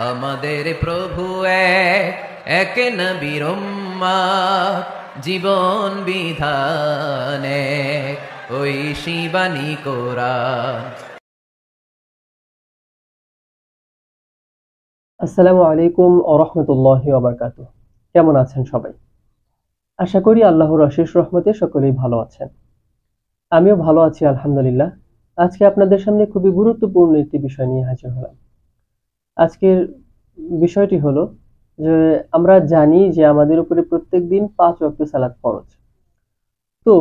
আমাদের প্রভু এক, এক নবীর উম্মত, জীবন বিধানে ওই শিবানী কোরআন। আসসালামু আলাইকুম ওয়া রাহমাতুল্লাহি ওয়া বারাকাতুহু। কেমন আছেন সবাই? আশা করি আল্লাহর অশেষ রহমতে সকলেই ভালো আছেন। আমিও ভালো আছি আলহামদুলিল্লাহ। আজকে আপনাদের সামনে খুবই গুরুত্বপূর্ণ একটি বিষয় নিয়ে হাজির হলাম। আজকের বিষয়টি হলো যে আমরা জানি যে আমাদের উপরে প্রত্যেকদিন 5 ওয়াক্ত সালাত ফরজ। তো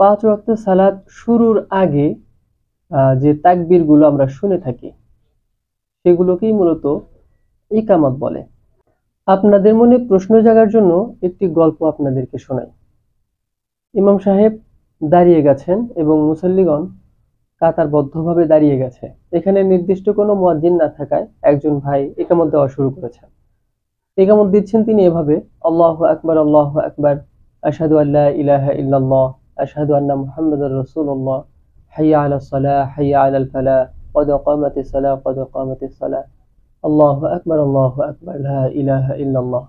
5 ওয়াক্ত সালাত শুরুর আগে যে তাকবীরগুলো আমরা শুনে থাকি সেগুলোকেই মূলত ইকামত বলে। আপনাদের মনে প্রশ্ন জাগার জন্য একটি গল্প আপনাদেরকে শোনাই। ইমাম সাহেব দাঁড়িয়ে গেছেন এবং মুসল্লিগণ কাতারবদ্ধভাবে দাঁড়িয়ে গেছে। এখানে নির্দিষ্ট কোনো মুয়াজ্জিন না থাকায় একজন ভাই ইকামত দেওয়া শুরু করেছেন। ইকামত দিচ্ছেন তিনি এভাবে, আল্লাহু আকবার, আল্লাহু আকবার, আশহাদু আল্লা ইলাহা ইল্লাল্লাহ, আশহাদু আন্না মুহাম্মাদুর রাসূলুল্লাহ, হাইয়া আলাস সালাহ, হাইয়া আলাল ফালাহ, ক্বাদ কামাতিস সালাহ, ক্বাদ কামাতিস সালাহ, আল্লাহু আকবার, আল্লাহু আকবার, লা ইলাহা ইল্লাল্লাহ।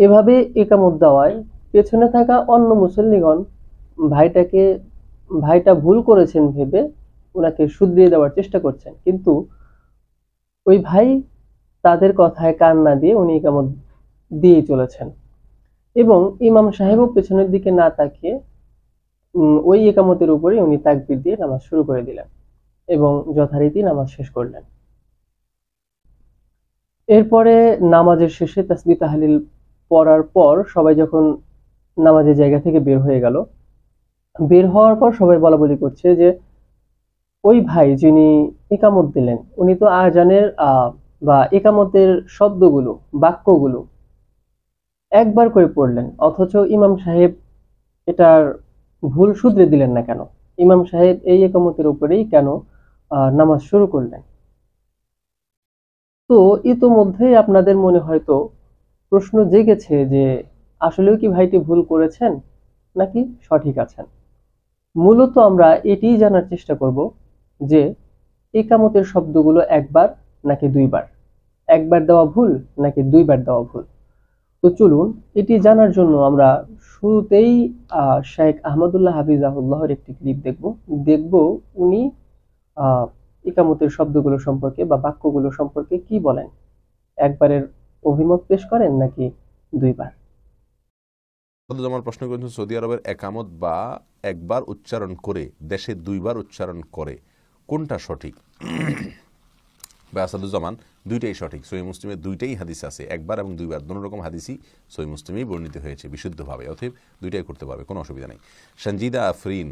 এভাবে ইকামত দেওয়ায় পেছনে থাকা অন্য মুসল্লিগণ ভাইটা ভুল করেছেন ভেবে ওনাকে শুধরিয়ে দেওয়ার চেষ্টা করছেন, কিন্তু ওই ভাই তাদের কথায় কান না দিয়ে উনি ইকামত দিয়ে চলেছেন এবং ইমাম সাহেবও পেছনের দিকে না তাকিয়ে ওই ইকামতের উপরে উনি তাকবীর দিয়ে নামাজ শুরু করে দিলেন এবং যথারীতি নামাজ শেষ করলেন। এরপরে নামাজের শেষে তাসবিহ তাহলিল পড়ার পর সবাই যখন নামাজের জায়গা থেকে বের হয়ে গেল, বের হওয়ার পর সবাই বলাবলি করছে যে ওই ভাই যিনি ইকামত দিলেন উনি তো আজানের বা ইকামতের শব্দগুলো, বাক্যগুলো একবার করে পড়লেন, অথচ ইমাম সাহেব এটার ভুল শুধরে দিলেন না কেন? ইমাম সাহেব এই ইকামতের উপরেই কেন নামাজ শুরু করলেন? তো ইতোমধ্যেই আপনাদের মনে হয়তো প্রশ্ন জেগেছে যে আসলেও কি ভাইটি ভুল করেছেন নাকি সঠিক আছেন। মূলত আমরা এটিই জানার চেষ্টা করব যে ইকামতের শব্দগুলো একবার নাকি দুইবার, একবার দেওয়া ভুল নাকি দুইবার দেওয়া ভুল। তো চলুন এটি জানার জন্য আমরা শুরুতেই শেখ আহমদুল্লাহ হাফিজাহুল্লাহর একটি ক্লিপ দেখব উনি ইকামতের শব্দগুলো সম্পর্কে বা বাক্যগুলো সম্পর্কে কি বলেন, একবারের অভিমত পেশ করেন নাকি দুইবার। আমার প্রশ্ন করেছেন, সৌদি আরবের একামত বা একবার উচ্চারণ করে দেশে দুইবার উচ্চারণ করে কোনটা সঠিক? বা আসাদুজ্জামান, দুইটাই সঠিক। সহিহ মুসলিমে দুইটাই হাদিস আছে, একবার এবং দুইবার দুটো রকম হাদিসই সহিহ মুসলিমেই বর্ণিত হয়েছে বিশুদ্ধভাবে, অতএব দুইটাই করতে পারবে, কোনো অসুবিধা নেই। সঞ্জিদা আফরিন।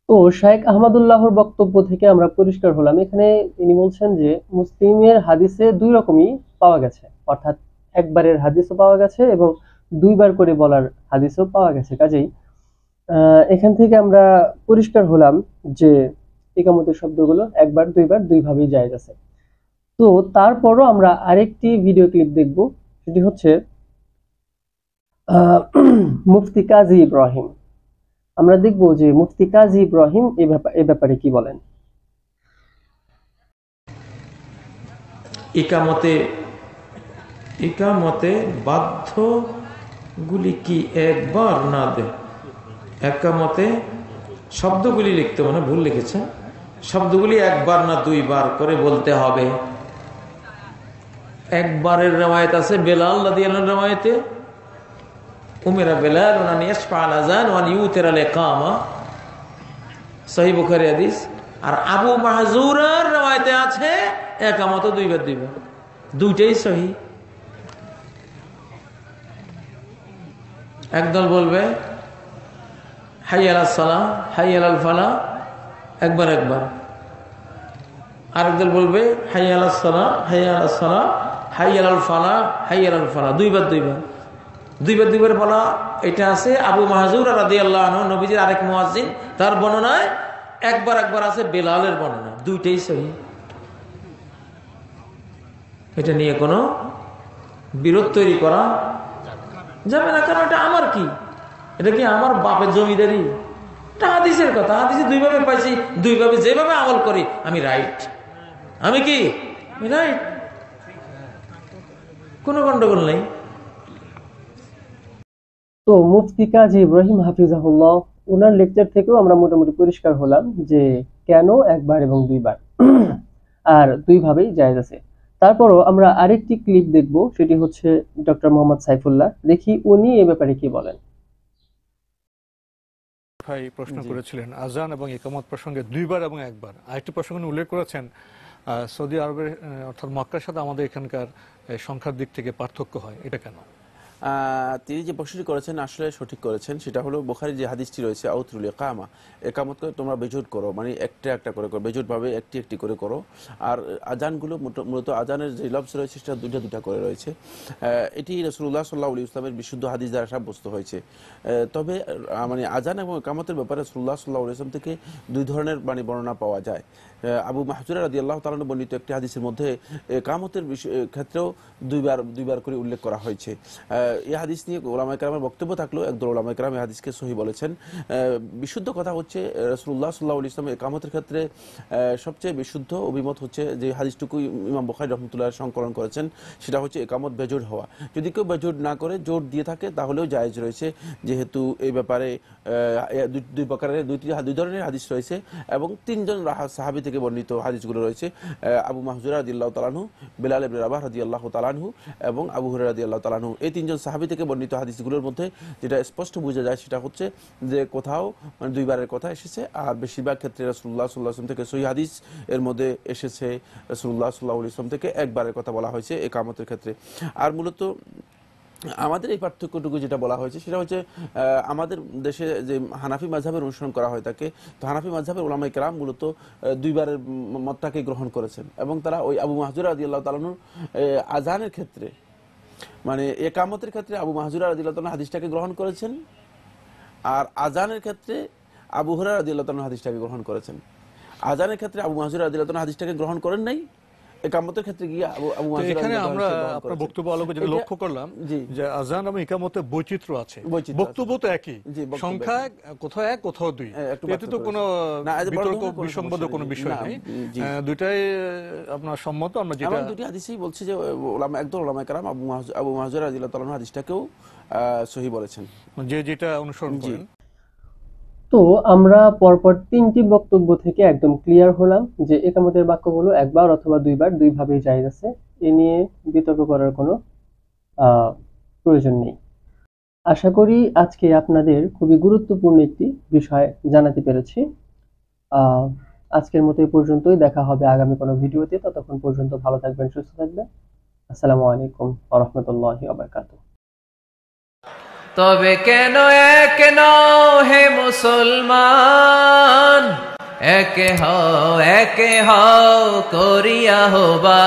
তো শেখ আহমদুল্লাহর বক্তব্য থেকে আমরা পরিষ্কার হলাম, এখানে তিনি বলছেন যে মুসলিমের হাদিসে দুই রকমই পাওয়া গেছে, অর্থাৎ একবারের হাদিসও পাওয়া গেছে এবং দুইবার করে বলার হাদিসও পাওয়া গেছে। কাজেই এখান থেকে আমরা পরিষ্কার হলাম যে ইকামতের শব্দগুলো একবার দুইবার দুইভাবেই জায়েজ আছে। তো তারপরও আমরা আরেকটি ভিডিও ক্লিপ দেখব, সেটি হচ্ছে মুফতি কাজী ইব্রাহিম। আমরা দেখব যে মুফতি কাজী ইব্রাহিম এ ব্যাপারে কি বলেন। ইকামতে বাধ্যগুলি কি একবার না দে? একামতে শব্দগুলি লিখতে মানে ভুল লিখেছে, শব্দগুলি একবার না দুইবার করে বলতে হবে। একবারের রেওয়ায়েত আছে বেলাল রাদিয়াল্লাহু রেওয়ায়েতে, উমিরা বেলাল আন ইয়াশফা আল আযান ওয়া ইউতির আল ইকামা, সহিহ বুখারী হাদিস। আর আবু মাহজুরের রেওয়ায়েতে আছে একামত দুইবার, দুইটাই সহিহ। একদল বলবে হাইয়া আলাস সালাহ, হাইয়া আলাল ফালাহ, একবার একবার। আরেকদল বলবে হাইয়া আলাস সালাহ, হাইয়া আলাস সালাহ, হাইয়া আলাল ফালাহ, হাইয়া আলাল ফালাহ, দুইবার দুইবার বলা। এটা আছে আবু মাহজুর রাদিয়াল্লাহু আনহু, নবীজির আরেক মুয়াজ্জিন, তার বর্ণনায় একবার আছে বেলালের বর্ণনায়, দুইটাই সহিহ। এটা নিয়ে কোনো বিরোধ তৈরি করা যাবে না, কারণ এটা আমার কি, এটা কি আমার বাপের জমিদারি? এটা হাদিসের কথা, হাদিসে দুইভাবে পাইছি, দুইভাবে যেভাবে আমল করি আমি রাইট। আমি কি রাইট, কোনো গন্ডগোল নেই। তো মুফতি কাজী ইব্রাহিম হাফিজাহুল্লাহ ওনার লেকচার থেকেও আমরা মোটামুটি পরিষ্কার হলাম যে কেন একবার এবং দুইবার আর দুইভাবেই জায়েজ আছে। তারপরও আমরা আরেকটি ক্লিপ দেখব, সেটি হচ্ছে ডক্টর মোহাম্মদ সাইফুল্লাহ, দেখি উনি এ ব্যাপারে কি বলেন। ভাই প্রশ্ন করেছিলেন আজান এবং ইকামত প্রসঙ্গে দুইবার এবং একবার। আরেকটি প্রসঙ্গ উল্লেখ করেছেন সৌদি আরবের অর্থাৎ মক্কার সাথে আমাদের এখানকার সংখ্যার দিক থেকে পার্থক্য হয়, এটা কেন? তিনি যে প্রশ্নটি করেছেন আসলে সঠিক করেছেন। সেটা হলো বুখারীর যে হাদিসটি রয়েছে আউতুল ইকামা, একামত করে তোমরা বেজোট করো, মানে একটা একটা করে করো, বেজোটভাবে একটি একটি করে করো। আর আজানগুলো মূলত আজানের যে লফজ রয়েছে সেটা দুইটা দুইটা করে রয়েছে। এটি রাসূলুল্লাহ সাল্লাল্লাহু আলাইহি ওয়াসাল্লামের বিশুদ্ধ হাদিস দ্বারা সাব্যস্ত হয়েছে। তবে মানে আজান এবং একামতের ব্যাপারে রাসূলুল্লাহ সাল্লাল্লাহু আলাইহি ওয়াসাল্লাম থেকে দুই ধরনের মানে বর্ণনা পাওয়া যায়। আবু মাহজুরা রাদিয়াল্লাহু তাআলা আনহু বর্ণিত একটি হাদিসের মধ্যে একামতের ক্ষেত্রেও দুইবার করে উল্লেখ করা হয়েছে। এই হাদিস নিয়ে ওলামায়ে কেরামের বক্তব্য থাকলেও একদল ওলামায়ে কেরাম এই হাদিসকে সহিহ বলেছেন। বিশুদ্ধ কথা হচ্ছে রাসূলুল্লাহ সাল্লাল্লাহু আলাইহি ওয়াসাল্লাম একামতের ক্ষেত্রে সবচেয়ে বিশুদ্ধ অভিমত হচ্ছে যে হাদিসটুকু ইমাম বুখারী রাহমাতুল্লাহ সংকলন করেছেন, সেটা হচ্ছে একামত বেজোড় হওয়া। যদি কেউ বেজোড় না করে জোর দিয়ে থাকে তাহলেও জায়েজ রয়েছে, যেহেতু এই ব্যাপারে দুই প্রকারের দুই ধরনের হাদিস রয়েছে এবং তিনজন সাহাবী থেকে বর্ণিত হাদিসগুলো রয়েছে। আবু মাহজুরা রাদিয়াল্লাহু তাআলা আনহু, বেলাল ইবনে রাবাহ রাদিয়াল্লাহু তাআলা আনহু এবং আবু হুরায়রা রাদিয়াল্লাহু তাআলা আনহু, এই তিনজন সাহাবী থেকে বর্ণিত হাদিসগুলোর মধ্যে যেটা স্পষ্ট বোঝা যায় সেটা হচ্ছে যে কোথাও মানে দুইবারের কথা এসেছে, আর বেশিরভাগ ক্ষেত্রে রাসূলুল্লাহ সাল্লাল্লাহু আলাইহি ওয়াসাল্লাম থেকে সহিহ হাদিস এর মধ্যে এসেছে রাসূলুল্লাহ সাল্লাল্লাহু আলাইহি ওয়াসাল্লাম থেকে একবারের কথা বলা হয়েছে একামতের ক্ষেত্রে। আর মূলত আমাদের এই পার্থক্যটুকু যেটা বলা হয়েছে সেটা হচ্ছে আমাদের দেশে যে হানাফি মাযহাবের অনুসরণ করা হয় থাকে, তো হানাফি মাযহাবের উলামায়ে কেরাম মূলত দুইবারের মতটাকে গ্রহণ করেছেন এবং তারা ওই আবু মাহজুরা রাদিয়াল্লাহু তাআলা আনহুর আযানের ক্ষেত্রে মানে একামতের ক্ষেত্রে আবু মাহজুরা রাদিয়াল্লাহু তাআলা হাদিসটাকে গ্রহণ করেছেন, আর আযানের ক্ষেত্রে আবু হুরায়রা রাদিয়াল্লাহু তাআলা হাদিসটাকে গ্রহণ করেছেন। আযানের ক্ষেত্রে আবু মাহজুরা রাদিয়াল্লাহু তাআলা হাদিসটাকে গ্রহণ করেন নাই, একামতের ক্ষেত্রে গিয়ে আবু মাহজুরা এখানে আমরা আপনার বক্তব্য আলোকে যেটা লক্ষ্য করলাম যে আযান এবং ইকামতে বৈচিত্র্য আছে, বক্তব্য তো একই, সংখ্যা কোথাও এক কোথাও দুই, এতে তো কোনো বিতর্ক বিসম্বাদ কোনো বিষয় নেই, দুইটাই আপনার সম্মত। আমরা যেটা দুটি হাদিসই বলছি যে একদল উলামায়ে কেরাম আবু মাহজুরা রাদিয়াল্লাহু তাআলা হাদিসটাকেও সহিহ বলেছেন, যে যেটা অনুসরণ করেন। তো আমরা পরপর তিনটি বক্তব্য থেকে একদম ক্লিয়ার হলাম যে একামতের বাক্যগুলো একবার অথবা দুইবার দুইভাবেই জায়েজ আছে, এ নিয়ে বিতর্ক করার কোনো প্রয়োজন নেই। আশা করি আজকে আপনাদের খুবই গুরুত্বপূর্ণ একটি বিষয় জানাতে পেরেছি। আজকের মতো এই পর্যন্তই, দেখা হবে আগামী কোনো ভিডিওতে। ততক্ষণ পর্যন্ত ভালো থাকবেন, সুস্থ থাকবেন। আসসালামু আলাইকুম ওয়া রাহমাতুল্লাহি ওয়া বারাকাতুহু। তবে কেন এক নও হে মুসলমান, একে হও করিয়া হবা।